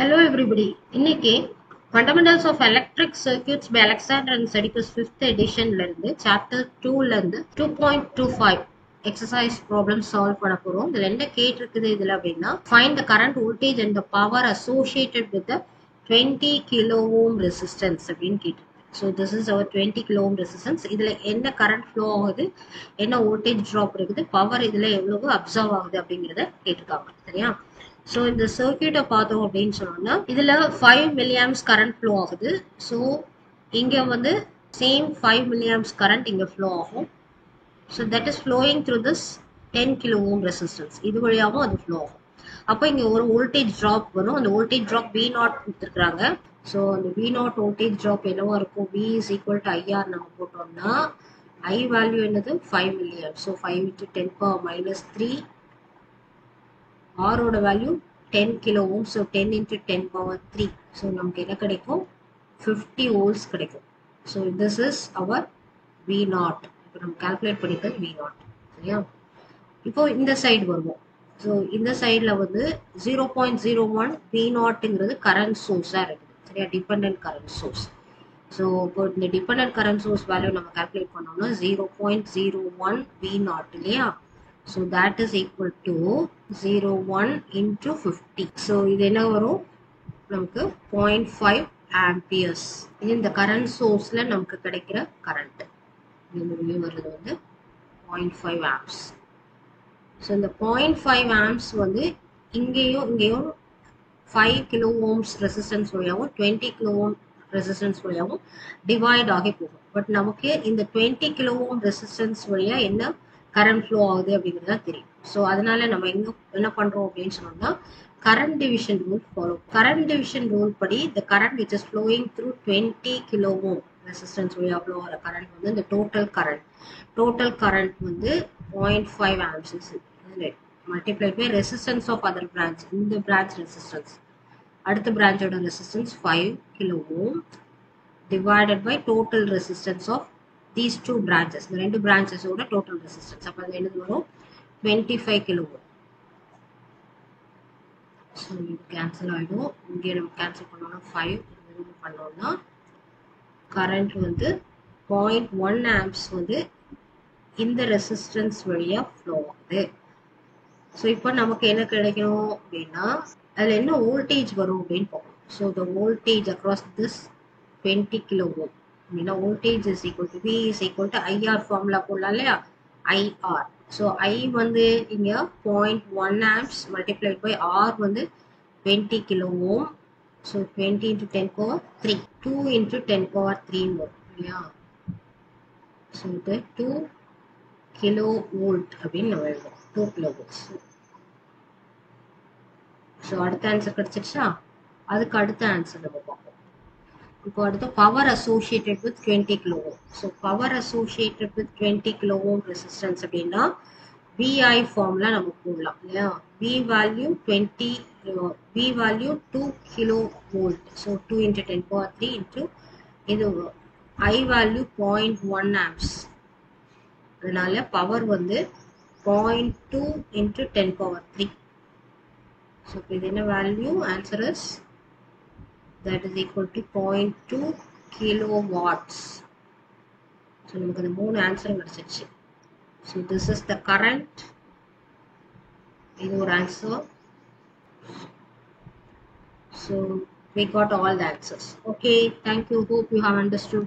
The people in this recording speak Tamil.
Hello everybody. இன்னைக்கு Fundamentals of Electric Circuits by Alexander and Sedicus 5th edition ல இருந்து chapter 2 ல இருந்து 2.25 exercise problem solve பண்ண போறோம். இதுல என்ன கேட்டிருக்குது இதுல அப்படின்னா find the current voltage and the power associated with the 20 kilo ohm resistance அப்படின்னு கேட்டிருக்கு. So this is our 20 kilo ohm resistance. இதுல என்ன current flow ஆகுது, என்ன voltage drop இருக்குது, power இதுல எவ்வளவு absorb ஆகுது அப்படிங்கறத கேட்டிருக்காங்க. சரியா? So இந்த circuit பார்த்தோம் அப்படின்னு சொன்னோம்னா இதுல 5 milliamps current flow ஆகுது. So இங்க வந்து same 5 milliamps current இங்க flow ஆகும். So that is flowing through this 10 kilo ohm resistance. இது வழியாவும் அது flow ஆகும். அப்ப இங்க ஒரு voltage drop வரும். அந்த voltage drop V0 கொடுத்திருக்காங்க. So அந்த V0 voltage drop என்னவா இருக்கும்? V is equal to IR நம்ம போட்டோம்னா I value என்னது 5 milliamps. So 5 into 10 power minus 3. R ஓட value 10 kilo ohm. So 10 into 10 power 3. So நமக்கு என்ன கிடைக்கும்? 50 volts கிடைக்கும். So this is our V0. இப்போ நம்ம கால்குலேட் பண்ணிக்கிறது V0. சரியா? இப்போ இந்த சைடு வருவோம். ஸோ இந்த சைடில் வந்து 0.01 V0ங்கிறது கரண்ட் சோர்ஸாக இருக்குது. சரியா? Dependent current source. ஸோ இப்போ இந்த டிபெண்டன்ட் கரண்ட் சோர்ஸ் வேல்யூ நம்ம கால்குலேட் பண்ணோம்னா 0.01 V0 இல்லையா? So that is equal to 0.1 into 50. So இது என்ன வரும்? நமக்கு 0.5 amperes. இது இந்த current sourceல நமக்கு கிடைக்கிற current. இது வருது வந்து 0.5 amps. So இந்த 0.5 amps வந்து இங்கேயும் 5 kilo ohms resistance வழியாவும் 20 kilo ohm resistance வழியாவும் divide ஆகி போகும். பட் நமக்கு இந்த 20 kilo ohm resistance வழியா என்ன கரண்ட் ஃப்ளோ ஆகுது அப்படிங்கிறது தெரியும். ஸோ அதனால நம்ம என்ன பண்றோம் அப்படின்னு சொன்னோம்னா current division rule follow. Current division rule படி the current which is flowing through 20 kilo ohm resistance வழியா ஃப்ளோ ஆகிற கரண்ட் வந்து இந்த டோட்டல் கரண்ட் வந்து 0.5 amps multiplied by resistance of other branch. இந்த branch resistance அடுத்த பிரான்ச்சோட resistance 5 kilo ohm divided by total resistance of these two branches. இந்த ரெண்டு branches ஓட total resistance. அப்ப அது என்னது வரும்? 25 kilo ohm. So இது கேன்சல் ஆயிடும். இங்கே நம்ம கேன்சல் பண்ணோம்னா 5 remove பண்ணோம்னா கரண்ட் வந்து 0.1 amps வந்து இந்த ரெசிஸ்டன்ஸ் வழியா ஃப்ளோ ஆகுது. ஸோ இப்போ நமக்கு என்ன கிடைக்கும் அப்படின்னா அதில் என்ன வோல்டேஜ் வரும் அப்படின்னு பார்ப்போம். So the voltage across this 20 kilo ohm அப்படின்னா voltage is equal to V is equal to IR formula போடலாம் இல்லையா? IR. ஸோ I வந்து இங்கே 0.1 amps multiplied by R வந்து 20 kilo ohm. So 20 into 10 power 3. 2 into 10 power 3 வரும் இல்லையா? ஸோ இது 2 kilo volt அப்படின்னு நம்ம எழுதுவோம். 2 kilo volts. ஸோ அடுத்த ஆன்சர் கிடைச்சிருச்சா? அதுக்கு அடுத்த ஆன்சர் நம்ம பார்ப்போம். இப்போ அடுத்து power associated with 20 kilo ohm. So power associated with 20 kilo ohm resistance அப்படின்னா VI ஃபார்ம்ல நம்ம போடலாம் இல்லையா? V value 2 kilo volt. So 2 into 10 power 3 into இது I வேல்யூ 0.1 amps. அதனால பவர் வந்து 0.2 into 10 power 3. So இது என்ன value? Answer is that is equal to 0.2 kilowatts. So நமக்கு அந்த மூணு ஆன்சர் கிடைச்சிருச்சு. So this is the current. இது ஒரு answer. So we got all the answers. Okay, thank you. Hope you have understood.